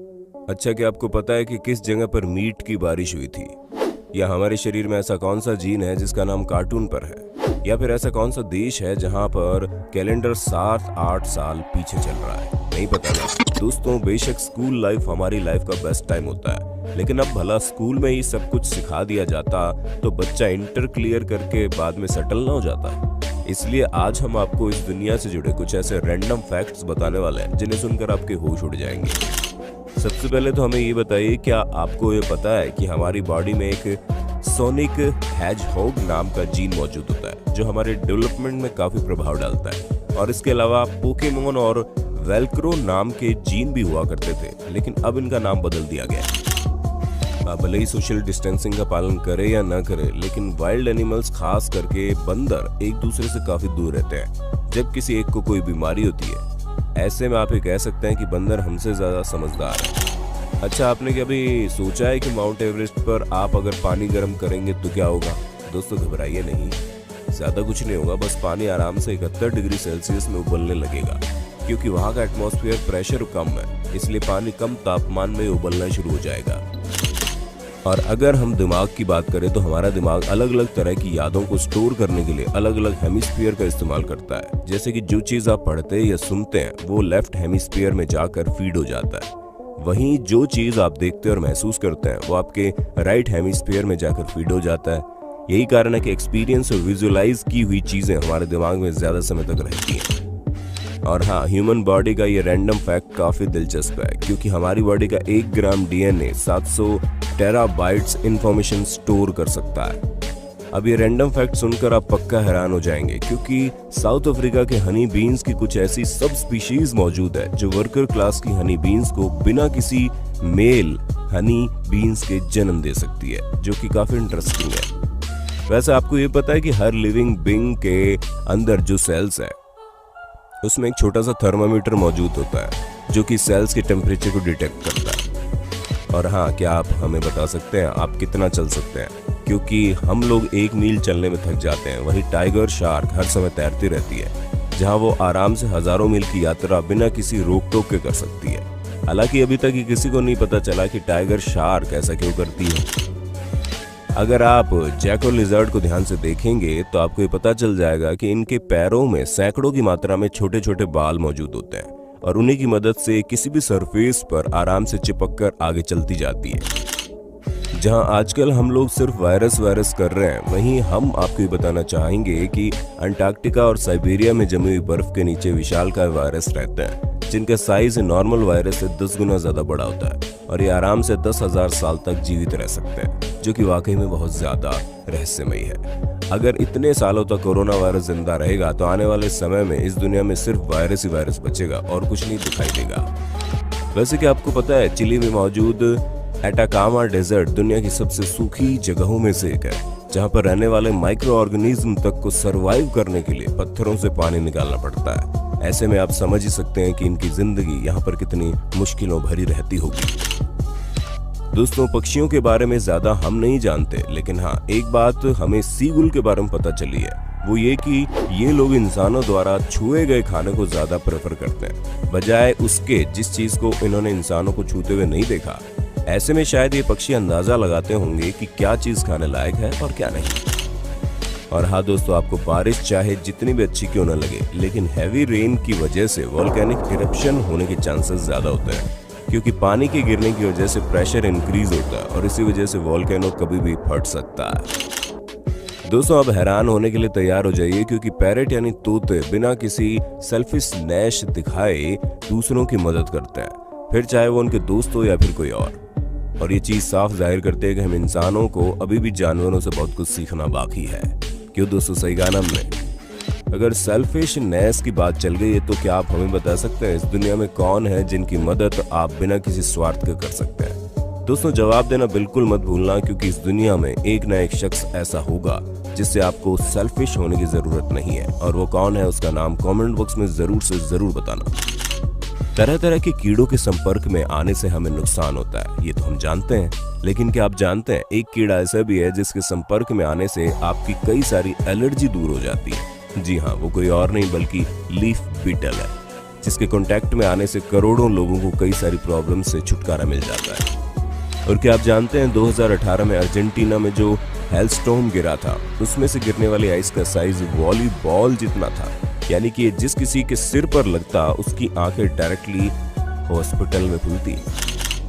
अच्छा, क्या आपको पता है कि किस जगह पर मीट की बारिश हुई थी? या हमारे शरीर में ऐसा कौन सा जीन है जिसका नाम कार्टून पर है? या फिर ऐसा कौन सा देश है जहां पर कैलेंडर 7-8 साल पीछे चल रहा है? नहीं पता ना। दोस्तों, बेशक स्कूल लाइफ हमारी लाइफ का बेस्ट टाइम होता है, लेकिन अब भला स्कूल में ही सब कुछ सिखा दिया जाता तो बच्चा इंटर क्लियर करके बाद में सेटल ना हो जाता। इसलिए आज हम आपको इस दुनिया से जुड़े कुछ ऐसे रैंडम फैक्ट्स बताने वाले हैं जिन्हें सुनकर आपके होश उड़ जाएंगे। सबसे पहले तो हमें ये बताइए, क्या आपको ये पता है कि हमारी बॉडी में एक सोनिक हेजहॉग नाम का जीन मौजूद होता है जो हमारे डेवलपमेंट में काफी प्रभाव डालता है। और इसके अलावा पोकेमोन और वेल्क्रो नाम के जीन भी हुआ करते थे, लेकिन अब इनका नाम बदल दिया गया है। आप भले ही सोशल डिस्टेंसिंग का पालन करे या ना करे, लेकिन वाइल्ड एनिमल्स खास करके बंदर एक दूसरे से काफी दूर रहते हैं जब किसी एक को कोई बीमारी होती है। ऐसे में आप ये कह सकते हैं कि बंदर हमसे ज्यादा समझदार है। अच्छा, आपने कभी सोचा है कि माउंट एवरेस्ट पर आप अगर पानी गर्म करेंगे तो क्या होगा? दोस्तों, घबराइए नहीं, ज्यादा कुछ नहीं होगा। बस पानी आराम से 71 डिग्री सेल्सियस में उबलने लगेगा, क्योंकि वहां का एटमॉस्फेयर प्रेशर कम है, इसलिए पानी कम तापमान में उबलना शुरू हो जाएगा। और अगर हम दिमाग की बात करें तो हमारा दिमाग अलग अलग तरह की यादों को स्टोर करने के लिए अलग अलग हेमिस्फीयर का इस्तेमाल करता है। जैसे कि जो चीज आप पढ़ते या सुनते हैं वो लेफ्ट हेमिस्फीयर में जाकर फीड हो जाता है, वहीं जो चीज आप देखते और महसूस करते हैं वो आपके राइट हेमिस्फीयर में जाकर फीड हो जाता है। यही कारण है कि एक्सपीरियंस और विजुअलाइज की हुई चीजें हमारे दिमाग में ज्यादा समय तक रहती हैं। और हाँ, ह्यूमन बॉडी का ये रैंडम फैक्ट काफी दिलचस्प है, क्योंकि हमारी बॉडी का 1 ग्राम डीएनए 700 टेराबाइट्स इंफॉर्मेशन स्टोर कर सकता है। अब ये रैंडम फैक्ट सुनकर आप पक्का हैरान हो जाएंगे, क्योंकि साउथ अफ्रीका के हनी बीन्स की कुछ ऐसी सब स्पीशीज मौजूद है जो वर्कर क्लास की हनी बीन्स को बिना किसी मेल हनी बीन्स के जन्म दे सकती है, जो कि काफी इंटरेस्टिंग है। वैसे आपको ये पता है कि हर लिविंग बीइंग के अंदर जो सेल्स है उसमें एक छोटा सा थर्मामीटर मौजूद होता है जो कि सेल्स के टेम्परेचर को डिटेक्ट करता है। और हाँ, क्या आप हमें बता सकते हैं आप कितना चल सकते हैं? क्योंकि हम लोग 1 मील चलने में थक जाते हैं, वही टाइगर शार्क हर समय तैरती रहती है, जहां वो आराम से हजारों मील की यात्रा बिना किसी रोक टोक के कर सकती है। हालांकि अभी तक किसी को नहीं पता चला कि टाइगर शार्क ऐसा क्यों करती है। अगर आप जैको लिजर्ड को ध्यान से देखेंगे तो आपको ये पता चल जाएगा कि इनके पैरों में सैकड़ों की मात्रा में छोटे छोटे बाल मौजूद होते हैं, और उन्हीं की मदद से किसी भी सरफेस पर आराम से चिपक कर आगे चलती जाती है। जहां आजकल हम लोग सिर्फ वायरस कर रहे हैं, वहीं हम आपको ये बताना चाहेंगे कि अंटार्कटिका और साइबेरिया में जमी हुई बर्फ के नीचे विशालकाय वायरस रहते हैं, जिनका साइज नॉर्मल वायरस से 10 गुना ज्यादा बड़ा होता है, और ये आराम से 10,000 साल तक जीवित रह सकते हैं, जो कि वाकई में बहुत ज्यादा रहस्यमयी है। अगर इतने सालों तक कोरोना वायरस जिंदा रहेगा तो आने वाले समय में इस दुनिया में सिर्फ वायरस ही वायरस बचेगा और कुछ नहीं दिखाई देगा। वैसे कि आपको पता है, चिली में मौजूद एटाकामा डेजर्ट दुनिया की सबसे सूखी जगहों में से एक है, जहां पर रहने वाले माइक्रो ऑर्गेनिज्म तक को सरवाइव करने के लिए पत्थरों से पानी निकालना पड़ता है। ऐसे में आप समझ ही सकते हैं कि इनकी जिंदगी यहाँ पर कितनी मुश्किलों भरी रहती होगी। दोस्तों, पक्षियों के बारे में ज्यादा हम नहीं जानते, लेकिन हाँ, एक बात हमें सीगुल के बारे में पता चली है, वो ये कि ये लोग इंसानों द्वारा छुए गए खाने को ज्यादा प्रेफर करते हैं, बजाय उसके जिस चीज को इन्होंने इंसानों को छूते हुए नहीं देखा। ऐसे में शायद ये पक्षी अंदाजा लगाते होंगे कि क्या चीज खाने लायक है और क्या नहीं। और हाँ दोस्तों, आपको बारिश चाहे जितनी भी अच्छी क्यों न लगे, लेकिन हैवी रेन की वजह से वोल्केनिक इरप्शन होने के चांसेस ज्यादा होते हैं, क्योंकि पानी के गिरने की वजह से प्रेशर इंक्रीज होता है और इसी वजह से वोल्केनो कभी भी फट सकता है। दोस्तों, अब हैरान होने के लिए तैयार हो जाइए, क्योंकि पैरेट यानी तोते बिना किसी सेल्फिश नैश दिखाए दूसरों की मदद करते हैं, फिर चाहे वो उनके दोस्त हो या फिर कोई और ये चीज साफ जाहिर करते हैं कि हम इंसानों को अभी भी जानवरों से बहुत कुछ सीखना बाकी है। क्यों दोस्तों, सही कहा ना हमने? अगर सेल्फिशनेस की बात चल गई है तो क्या आप हमें बता सकते हैं इस दुनिया में कौन है जिनकी मदद आप बिना किसी स्वार्थ के कर सकते हैं? दोस्तों, जवाब देना बिल्कुल मत भूलना, क्योंकि इस दुनिया में एक ना एक शख्स ऐसा होगा जिससे आपको सेल्फिश होने की जरूरत नहीं है, और वो कौन है उसका नाम कमेंट बॉक्स में जरूर से जरूर बताना। तरह तरह के कीड़ों के संपर्क में आने से हमें नुकसान होता है, ये तो हम जानते हैं, लेकिन क्या आप जानते हैं एक कीड़ा ऐसा भी है जिसके संपर्क में आने से आपकी कई सारी एलर्जी दूर हो जाती है। जी हाँ, वो कोई और नहीं बल्कि लीफ बीटल है। जिसके कांटेक्ट में आने से करोड़ों लोगों को कई सारी प्रॉब्लम से छुटकारा मिल जाता है। और क्या आप जानते हैं 2018 में अर्जेंटीना में जो हेलस्टॉर्म गिरा था, उसमें से गिरने वाली आइस का साइज वॉलीबॉल जितना था, यानी कि जिस किसी के सिर पर लगता उसकी आंखें डायरेक्टली हॉस्पिटल में खुलती।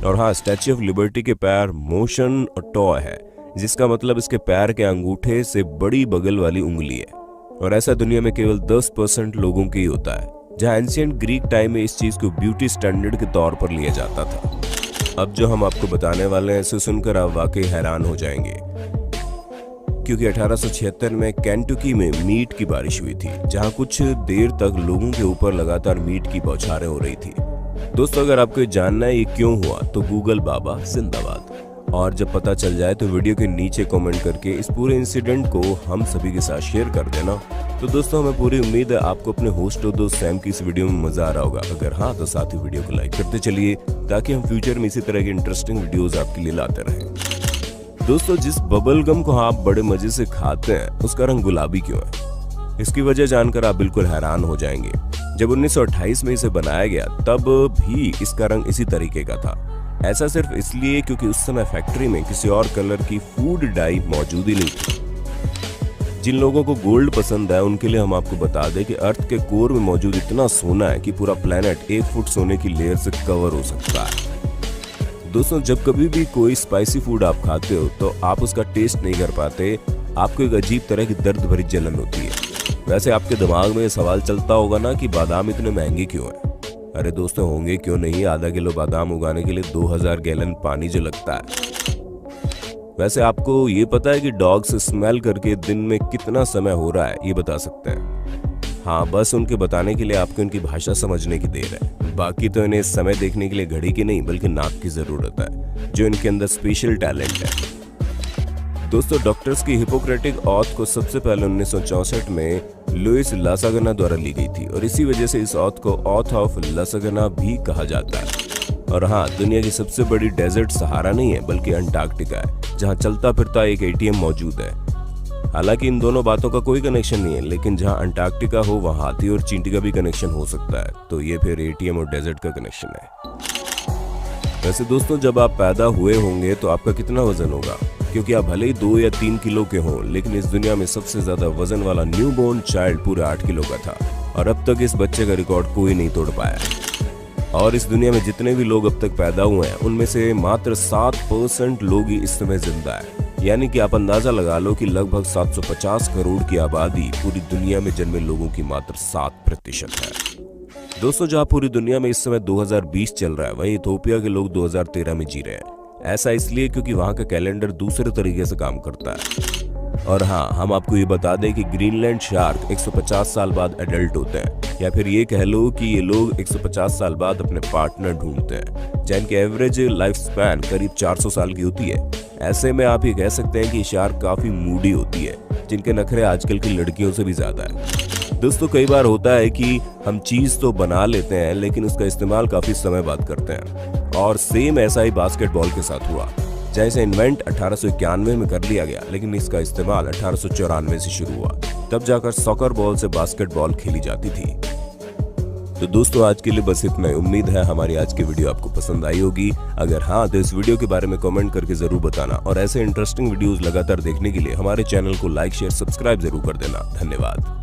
और हाँ, स्टैच्यू ऑफ लिबर्टी के पैर मोशन टॉय है, जिसका मतलब इसके पैर के अंगूठे से बड़ी बगल वाली उंगली है। और ऐसा दुनिया में केवल 10% लोगों के ही होता है, जहाँ एंशिएंट ग्रीक टाइम में इस चीज को ब्यूटी स्टैंडर्ड के तौर पर लिया जाता था। अब जो हम आपको बताने वाले हैं, इसे सुनकर आप वाकई हैरान हो जाएंगे, क्योंकि 1876 में केंटुकी में मीट की बारिश हुई थी, जहां कुछ देर तक लोगों के ऊपर लगातार मीट की बौछारें हो रही थी। दोस्तों, अगर आपको जानना है ये क्यों हुआ, तो गूगल बाबा जिंदाबाद। और जब पता चल जाए तो वीडियो के नीचे कमेंट करके इस पूरे इंसिडेंट को हम सभी के साथ शेयर कर देना। तो दोस्तों, हमें पूरी उम्मीद है आपको अपने होस्ट और दोस्त सैम की इस वीडियो में मजा आ रहा होगा। अगर हाँ, तो साथ ही वीडियो को लाइक करते चलिए, ताकि हम फ्यूचर में इसी तरह की इंटरेस्टिंग वीडियोस आपके लिए लाते रहें। दोस्तों, जिस बबल गम को आप बड़े मजे से खाते हैं, उसका रंग गुलाबी क्यों है? इसकी वजह जानकर आप बिल्कुल हैरान हो जाएंगे। जब 1928 में इसे बनाया गया, तब भी इसका रंग इसी तरीके का था। ऐसा सिर्फ इसलिए क्योंकि उस समय फैक्ट्री में किसी और कलर की फूड डाई मौजूद ही नहीं थी। जिन लोगों को गोल्ड पसंद है, उनके लिए हम आपको बता दें कि अर्थ के कोर में मौजूद इतना सोना है कि पूरा प्लेनेट 1 फुट सोने की लेयर से कवर हो सकता है। दोस्तों, जब कभी भी कोई स्पाइसी फूड आप खाते हो, तो आप उसका टेस्ट नहीं कर पाते, आपको एक अजीब तरह की दर्द भरी जलन होती है। वैसे आपके दिमाग में ये सवाल चलता होगा ना कि बादाम इतने महंगे क्यों हैं? अरे दोस्तों, होंगे क्यों नहीं, आधा किलो बादाम उगाने के लिए 2000 गैलन पानी जो लगता है। वैसे आपको ये पता है कि डॉग्स स्मेल करके दिन में कितना समय हो रहा है, ये बता सकते हैं? हाँ, बस उनके बताने के लिए आपको इनकी भाषा समझने की देर है। बाकी तो इन्हें समय देखने के लिए घड़ी की नहीं, बल्कि नाक की जरूरत है, जो इनके अंदर स्पेशल टैलेंट है। दोस्तों, डॉक्टर्स की हिपोक्रेटिक ऑथ को सबसे पहले 1964 में लुइस लासागना द्वारा ली गई थी, और इसी वजह से इस ऑथ को ऑथ ऑफ लासागना भी कहा जाता है। और हाँ, दुनिया की सबसे बड़ी डेजर्ट सहारा नहीं है, बल्कि अंटार्कटिका है, जहाँ चलता फिरता एक ATM मौजूद है। हालांकि इन दोनों बातों का कोई कनेक्शन नहीं है, लेकिन जहाँ अंटार्कटिका हो, वहाँ हाथी और चींटी का भी कनेक्शन हो सकता है। तो ये फिर ATM और डेजर्ट का कनेक्शन है। वैसे दोस्तों, जब आप पैदा हुए होंगे तो आपका कितना वजन होगा? क्योंकि आप भले ही 2 या 3 किलो के हों, लेकिन इस दुनिया में सबसे ज्यादा वजन वाला न्यूबॉर्न चाइल्ड पूरे 8 किलो का था, और अब तक इस बच्चे का रिकॉर्ड कोई नहीं तोड़ पाया। और इस दुनिया में जितने भी लोग अब तक पैदा हुए हैं, उनमें से मात्र 7% लोग ही इस समय जिंदा है। यानी कि आप अंदाजा लगा लो कि लगभग 750 करोड़ की आबादी पूरी दुनिया में जन्मे लोगों की मात्र 7% है। दोस्तों, जहाँ पूरी दुनिया में इस समय 2020 चल रहा है, वहीं इथोपिया के लोग 2013 में जी रहे हैं। ऐसा इसलिए क्योंकि वहाँ का कैलेंडर दूसरे तरीके से काम करता है। और हाँ, हम आपको ये बता दें कि ग्रीनलैंड शार्क 150 साल बाद एडल्ट होते हैं, या फिर ये कह लो कि ये लोग 150 साल बाद अपने पार्टनर ढूंढते हैं, जिनकी एवरेज लाइफ स्पैन करीब 400 साल की होती है। ऐसे में आप ये कह सकते हैं कि शार्क काफी मूडी होती है, जिनके नखरे आजकल की लड़कियों से भी ज्यादा है। दोस्तों, कई बार होता है कि हम चीज तो बना लेते हैं, लेकिन उसका इस्तेमाल काफी समय बाद करते हैं। और सेम ऐसा ही बास्केटबॉल के साथ हुआ, जैसे इन्वेंट 1891 में कर लिया गया, लेकिन इसका इस्तेमाल 1894 से शुरू हुआ। तब जाकर सॉकर बॉल से बास्केटबॉल खेली जाती थी। तो दोस्तों, आज के लिए बस इतना ही। उम्मीद है हमारी आज की वीडियो आपको पसंद आई होगी। अगर हाँ, तो इस वीडियो के बारे में कमेंट करके जरूर बताना, और ऐसे इंटरेस्टिंग वीडियोस लगातार देखने के लिए हमारे चैनल को लाइक, शेयर, सब्सक्राइब जरूर कर देना। धन्यवाद।